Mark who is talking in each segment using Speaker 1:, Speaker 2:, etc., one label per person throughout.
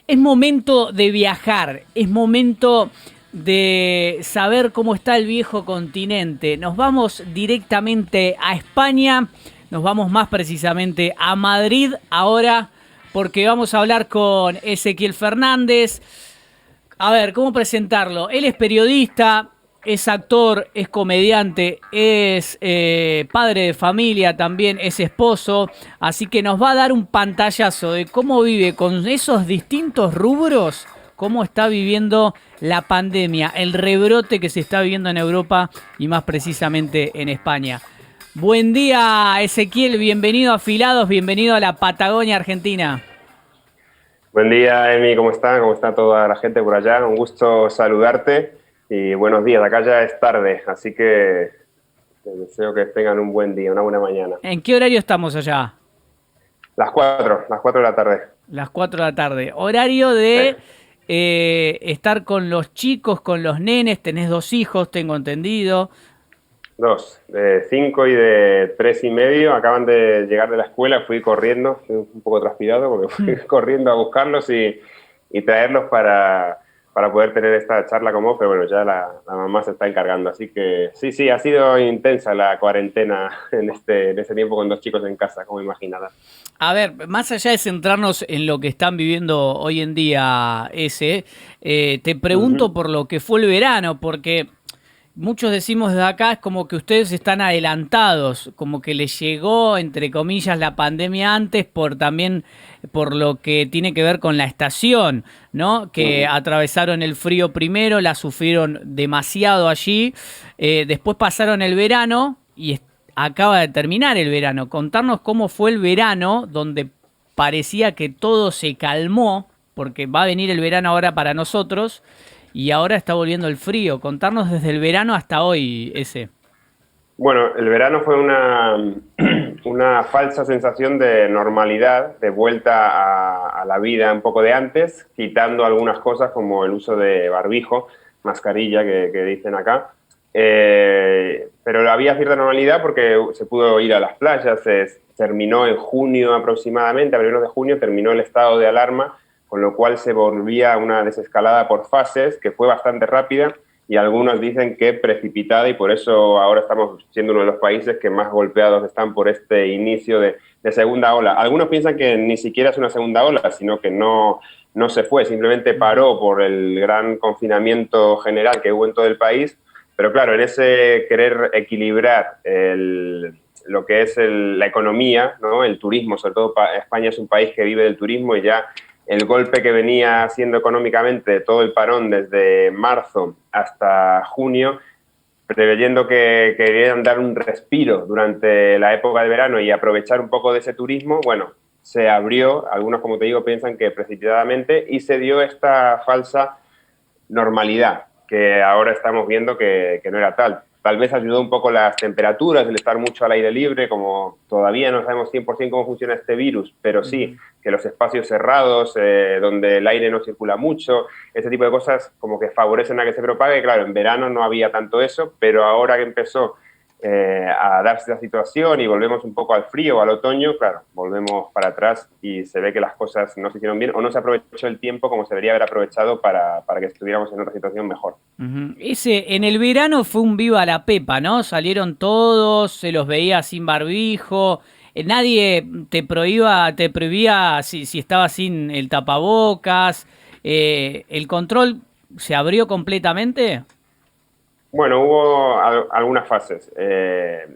Speaker 1: Es momento de viajar, es momento de saber cómo está el viejo continente. Nos vamos directamente a España, nos vamos más precisamente a Madrid ahora porque vamos a hablar con Ezequiel Fernández. A ver, ¿cómo presentarlo? Él es periodista, es actor, es comediante, es padre de familia también, es esposo, así que nos va a dar un pantallazo de cómo vive con esos distintos rubros, cómo está viviendo la pandemia, el rebrote que se está viviendo en Europa y más precisamente en España. Buen día, Ezequiel, bienvenido a Afilados, bienvenido a la Patagonia Argentina.
Speaker 2: Buen día, Emi, ¿cómo está? ¿Cómo está toda la gente por allá? Un gusto saludarte y buenos días. Acá ya es tarde, así que les deseo que tengan un buen día, una buena mañana.
Speaker 1: ¿En qué horario estamos allá?
Speaker 2: Las cuatro de la tarde.
Speaker 1: Las 4 de la tarde. Horario de estar con los chicos, con los nenes. Tenés dos hijos, tengo entendido.
Speaker 2: Dos, de 5 y de 3:30. Acaban de llegar de la escuela, fui corriendo, estoy un poco transpirado porque fui corriendo a buscarlos y traerlos para poder tener esta charla con vos, pero bueno, ya la mamá se está encargando. Así que sí, ha sido intensa la cuarentena en este tiempo con dos chicos en casa, como imaginarás.
Speaker 1: A ver, más allá de centrarnos en lo que están viviendo hoy en día, te pregunto
Speaker 2: Ujú.
Speaker 1: por lo que fue el verano, porque muchos decimos desde acá, es como que ustedes están adelantados, como que les llegó, entre comillas, la pandemia antes por también por lo que tiene que ver con la estación, ¿no? Que
Speaker 2: Ujú.
Speaker 1: atravesaron el frío primero, la sufrieron demasiado allí, después pasaron el verano y acaba de terminar el verano. Contarnos cómo fue el verano, donde parecía que todo se calmó, porque va a venir el verano ahora para nosotros y ahora está volviendo el frío. Contarnos desde el verano hasta hoy, ese.
Speaker 2: Bueno, el verano fue una falsa sensación de normalidad, de vuelta a la vida un poco de antes, quitando algunas cosas como el uso de barbijo, mascarilla que dicen acá. Pero había cierta normalidad porque se pudo ir a las playas, se terminó en junio aproximadamente, a primeros de junio terminó el estado de alarma, con lo cual se volvía una desescalada por fases que fue bastante rápida y algunos dicen que precipitada y por eso ahora estamos siendo uno de los países que más golpeados están por este inicio de segunda ola. Algunos piensan que ni siquiera es una segunda ola, sino que no se fue, simplemente paró por el gran confinamiento general que hubo en todo el país, pero claro, en ese querer equilibrar lo que es la economía, ¿no? El turismo, sobre todo España es un país que vive del turismo y ya el golpe que venía haciendo económicamente todo el parón desde marzo hasta junio, preveyendo que querían dar un respiro durante la época de verano y aprovechar un poco de ese turismo, bueno, se abrió, algunos como te digo piensan que precipitadamente, y se dio esta falsa normalidad que ahora estamos viendo que no era tal. Tal vez ayudó un poco las temperaturas, el estar mucho al aire libre, como todavía no sabemos 100% cómo funciona este virus, pero sí que los espacios cerrados, donde el aire no circula mucho, ese tipo de cosas como que favorecen a que se propague. Claro, en verano no había tanto eso, pero ahora que empezó a darse la situación y volvemos un poco al frío o al otoño, claro, volvemos para atrás y se ve que las cosas no se hicieron bien o no se aprovechó el tiempo como se debería haber aprovechado para que estuviéramos en otra situación mejor.
Speaker 1: Ese, en el verano fue un viva la pepa, ¿no? Salieron todos, se los veía sin barbijo, nadie te prohibía si estabas sin el tapabocas, el control se abrió completamente.
Speaker 2: Bueno, hubo algunas fases.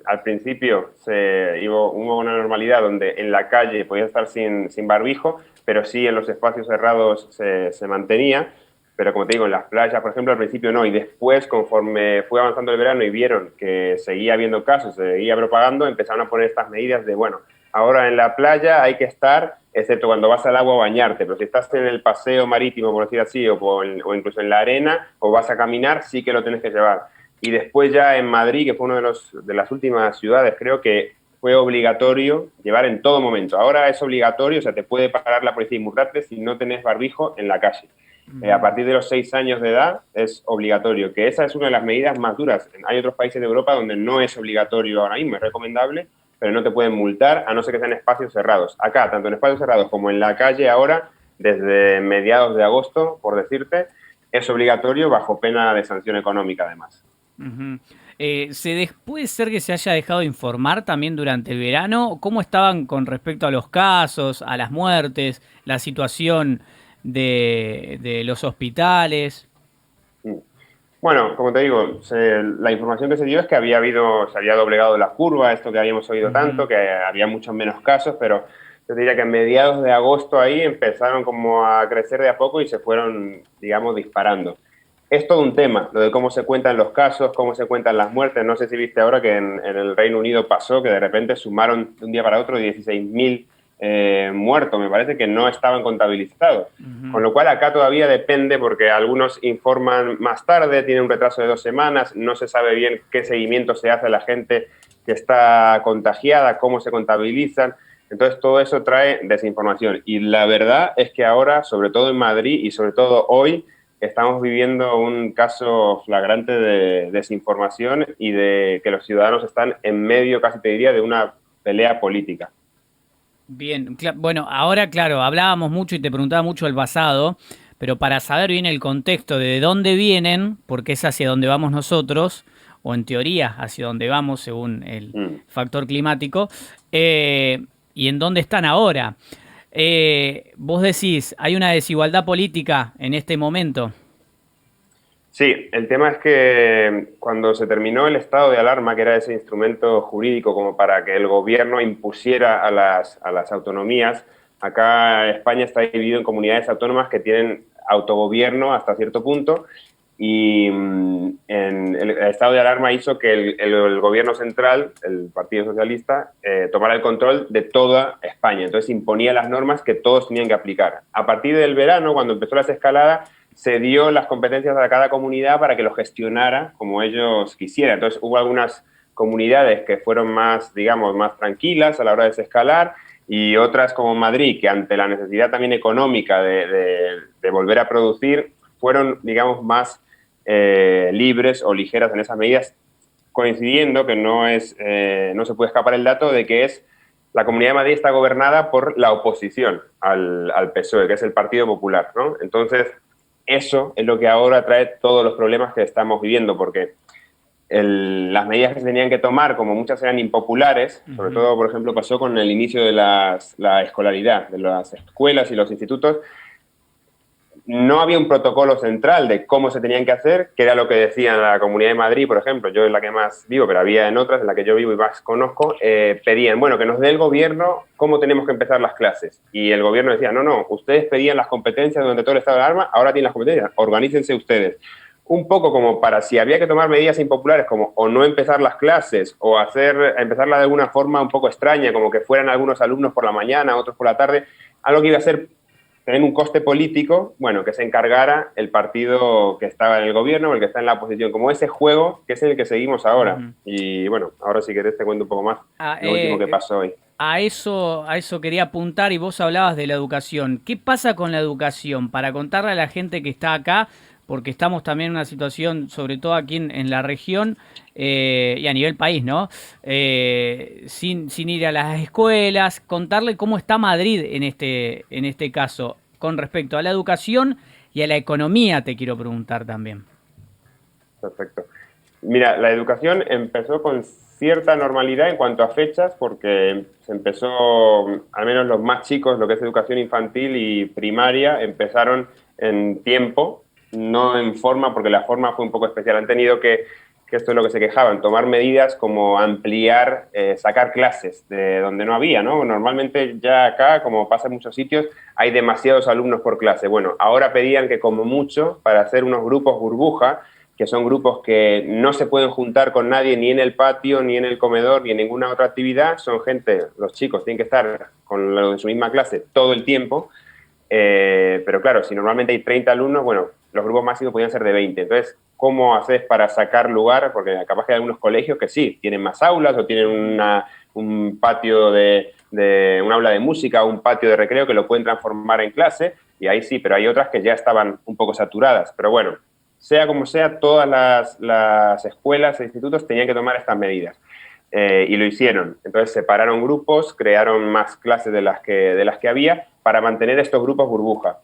Speaker 2: Al principio hubo una normalidad donde en la calle podías estar sin barbijo, pero sí en los espacios cerrados se mantenía. Pero como te digo, en las playas, por ejemplo, al principio no. Y después, conforme fue avanzando el verano y vieron que seguía habiendo casos, se seguía propagando, empezaron a poner estas medidas de, bueno, ahora en la playa hay que estar, excepto cuando vas al agua a bañarte, pero si estás en el paseo marítimo, por decir así, o incluso en la arena, o vas a caminar, sí que lo tienes que llevar. Y después ya en Madrid, que fue una de las últimas ciudades, creo que fue obligatorio llevar en todo momento. Ahora es obligatorio, o sea, te puede parar la policía y multarte si no tenés barbijo en la calle. A partir de los 6 años de edad es obligatorio, que esa es una de las medidas más duras. Hay otros países de Europa donde no es obligatorio ahora mismo, es recomendable, pero no te pueden multar a no ser que sean espacios cerrados. Acá, tanto en espacios cerrados como en la calle ahora, desde mediados de agosto, por decirte, es obligatorio bajo pena de sanción económica además.
Speaker 1: Ujú. ¿Puede ser que se haya dejado de informar también durante el verano? ¿Cómo estaban con respecto a los casos, a las muertes, la situación de los hospitales?
Speaker 2: Mm. Bueno, como te digo, la información que se dio es que se había doblegado la curva, esto que habíamos oído
Speaker 1: Ujú.
Speaker 2: tanto, que había muchos menos casos, pero yo diría que a mediados de agosto ahí empezaron como a crecer de a poco y se fueron, digamos, disparando. Es todo un tema, lo de cómo se cuentan los casos, cómo se cuentan las muertes. No sé si viste ahora que en el Reino Unido pasó que de repente sumaron de un día para otro 16.000 muertos, me parece que no estaban contabilizados.
Speaker 1: Ujú.
Speaker 2: Con lo cual acá todavía depende porque algunos informan más tarde, tienen un retraso de 2 semanas, no se sabe bien qué seguimiento se hace a la gente que está contagiada, cómo se contabilizan. Entonces todo eso trae desinformación. Y la verdad es que ahora, sobre todo en Madrid y sobre todo hoy, estamos viviendo un caso flagrante de desinformación y de que los ciudadanos están en medio, casi te diría, de una pelea política.
Speaker 1: Bien, bueno, ahora claro, hablábamos mucho y te preguntaba mucho el pasado, pero para saber bien el contexto de dónde vienen, porque es hacia donde vamos nosotros, o en teoría hacia donde vamos según el
Speaker 2: Mm.
Speaker 1: factor climático, y en dónde están ahora. Vos decís, hay una desigualdad política en este momento.
Speaker 2: Sí, el tema es que cuando se terminó el estado de alarma, que era ese instrumento jurídico como para que el gobierno impusiera a las autonomías, acá España está dividido en comunidades autónomas que tienen autogobierno hasta cierto punto y el estado de alarma hizo que el gobierno central, el Partido Socialista, tomara el control de toda España. Entonces imponía las normas que todos tenían que aplicar. A partir del verano, cuando empezó la desescalada, se dio las competencias a cada comunidad para que lo gestionara como ellos quisieran. Entonces hubo algunas comunidades que fueron más, digamos, más tranquilas a la hora de desescalar y otras como Madrid, que ante la necesidad también económica de volver a producir, fueron, digamos, más libres o ligeras en esas medidas, coincidiendo que no se puede escapar el dato de que la Comunidad de Madrid está gobernada por la oposición al PSOE, que es el Partido Popular, ¿no? Entonces, eso es lo que ahora trae todos los problemas que estamos viviendo, porque las medidas que se tenían que tomar, como muchas eran impopulares, sobre
Speaker 1: Ujú.
Speaker 2: todo, por ejemplo, pasó con el inicio de la escolaridad, de las escuelas y los institutos, no había un protocolo central de cómo se tenían que hacer, que era lo que decía la Comunidad de Madrid, por ejemplo, yo en la que más vivo, pero había en otras, en la que yo vivo y más conozco, pedían, bueno, que nos dé el gobierno cómo tenemos que empezar las clases. Y el gobierno decía, no, no, ustedes pedían las competencias durante todo el estado de alarma, ahora tienen las competencias, organícense ustedes. Un poco como para si había que tomar medidas impopulares como o no empezar las clases o empezarlas de alguna forma un poco extraña, como que fueran algunos alumnos por la mañana, otros por la tarde, algo que iba a ser tener un coste político, bueno, que se encargara el partido que estaba en el gobierno o el que está en la oposición, como ese juego que es el que seguimos ahora.
Speaker 1: Ujú.
Speaker 2: Y bueno, ahora si querés te cuento un poco más
Speaker 1: Ah,
Speaker 2: lo último que pasó hoy.
Speaker 1: a eso quería apuntar y vos hablabas de la educación. ¿Qué pasa con la educación? Para contarle a la gente que está acá, porque estamos también en una situación, sobre todo aquí en la región y a nivel país, ¿no? Sin ir a las escuelas, contarle cómo está Madrid en este caso, con respecto a la educación y a la economía, te quiero preguntar también.
Speaker 2: Perfecto. Mira, la educación empezó con cierta normalidad en cuanto a fechas, porque se empezó, al menos los más chicos, lo que es educación infantil y primaria, empezaron en tiempo, no en forma, porque la forma fue un poco especial. Han tenido que esto es lo que se quejaban, tomar medidas como ampliar, sacar clases de donde no había, ¿no? Normalmente ya acá, como pasa en muchos sitios, hay demasiados alumnos por clase. Bueno, ahora pedían que como mucho, para hacer unos grupos burbuja, que son grupos que no se pueden juntar con nadie ni en el patio, ni en el comedor, ni en ninguna otra actividad. Son gente, los chicos tienen que estar con lo de su misma clase todo el tiempo. Pero claro, si normalmente hay 30 alumnos, bueno, los grupos máximos podían ser de 20. Entonces, ¿cómo haces para sacar lugar? Porque capaz que hay algunos colegios que sí, tienen más aulas o tienen un patio un aula de música o un patio de recreo que lo pueden transformar en clase, y ahí sí, pero hay otras que ya estaban un poco saturadas. Pero bueno, sea como sea, todas las escuelas e institutos tenían que tomar estas medidas. y lo hicieron. Entonces separaron grupos, crearon más clases de las que había para mantener estos grupos burbuja.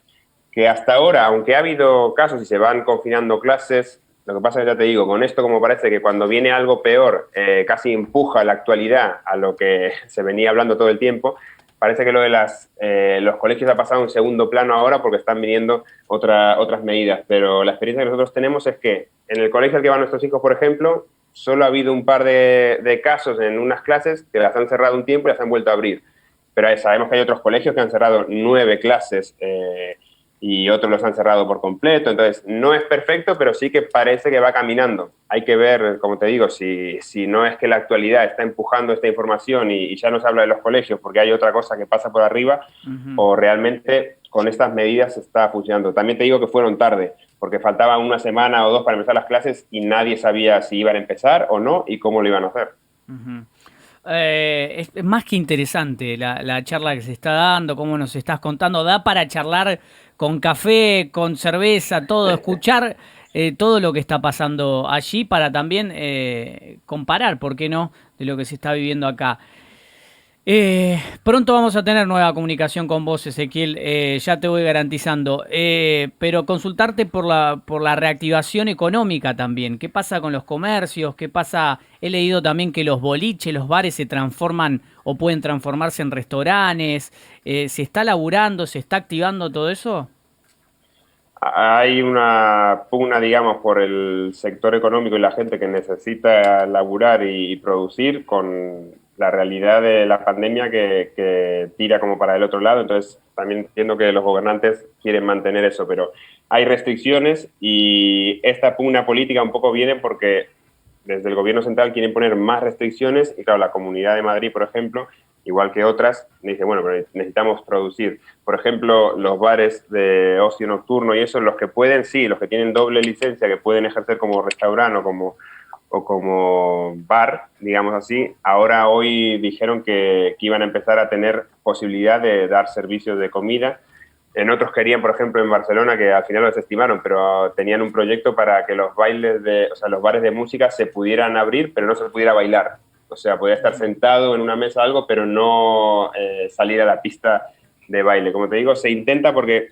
Speaker 2: Que hasta ahora, aunque ha habido casos y se van confinando clases, lo que pasa es que ya te digo, con esto como parece que cuando viene algo peor casi empuja la actualidad a lo que se venía hablando todo el tiempo, parece que lo de los colegios ha pasado a un segundo plano ahora porque están viniendo otras medidas. Pero la experiencia que nosotros tenemos es que en el colegio al que van nuestros hijos, por ejemplo, solo ha habido un par de casos en unas clases que las han cerrado un tiempo y las han vuelto a abrir. Pero sabemos que hay otros colegios que han cerrado 9 clases y otros los han cerrado por completo. Entonces, no es perfecto, pero sí que parece que va caminando. Hay que ver, como te digo, si no es que la actualidad está empujando esta información y ya no se habla de los colegios porque hay otra cosa que pasa por arriba, o realmente con estas medidas se está funcionando. También te digo que fueron tarde, porque faltaba una semana o 2 para empezar las clases y nadie sabía si iban a empezar o no y cómo lo iban a hacer.
Speaker 1: Es más que interesante la charla que se está dando, cómo nos estás contando. Da para charlar con café, con cerveza, todo, escuchar todo lo que está pasando allí para también comparar, ¿por qué no?, de lo que se está viviendo acá. Pronto vamos a tener nueva comunicación con vos, Ezequiel, ya te voy garantizando, pero consultarte por la reactivación económica también. ¿Qué pasa con los comercios? ¿Qué pasa? He leído también que los boliches, los bares se transforman o pueden transformarse en restaurantes. ¿Se está laburando, se está activando todo eso?
Speaker 2: Hay una pugna, digamos, por el sector económico y la gente que necesita laburar y producir con la realidad de la pandemia que tira como para el otro lado. Entonces, también entiendo que los gobernantes quieren mantener eso, pero hay restricciones y esta pugna política un poco viene porque desde el gobierno central quieren poner más restricciones y, claro, la Comunidad de Madrid, por ejemplo, igual que otras, dice, bueno, pero necesitamos producir. Por ejemplo, los bares de ocio nocturno y eso, los que pueden, sí, los que tienen doble licencia, que pueden ejercer como restaurante o como bar, digamos así, ahora hoy dijeron que iban a empezar a tener posibilidad de dar servicios de comida. En otros querían, por ejemplo, en Barcelona, que al final lo desestimaron, pero tenían un proyecto para que los los bares de música se pudieran abrir, pero no se pudiera bailar. O sea, podía estar sentado en una mesa o algo, pero no salir a la pista de baile. Como te digo, se intenta porque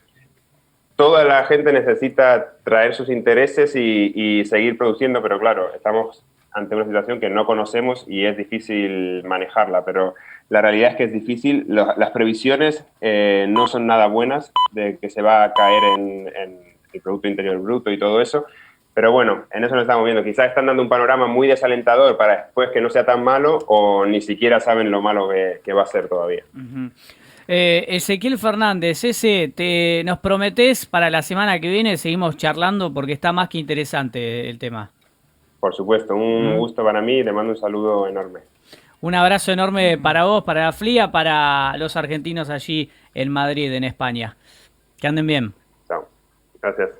Speaker 2: toda la gente necesita traer sus intereses y seguir produciendo, pero claro, estamos ante una situación que no conocemos y es difícil manejarla, pero la realidad es que es difícil. Las previsiones no son nada buenas de que se va a caer en el Producto Interior Bruto y todo eso. Pero bueno, en eso nos estamos viendo. Quizás están dando un panorama muy desalentador para después que no sea tan malo o ni siquiera saben lo malo que va a ser todavía.
Speaker 1: Ezequiel Fernández, nos prometés para la semana que viene seguimos charlando porque está más que interesante el tema.
Speaker 2: Por supuesto, un gusto para mí y te mando un saludo enorme.
Speaker 1: Un abrazo enorme para vos, para la FLIA, para los argentinos allí en Madrid, en España. Que anden bien.
Speaker 2: Chao. Gracias.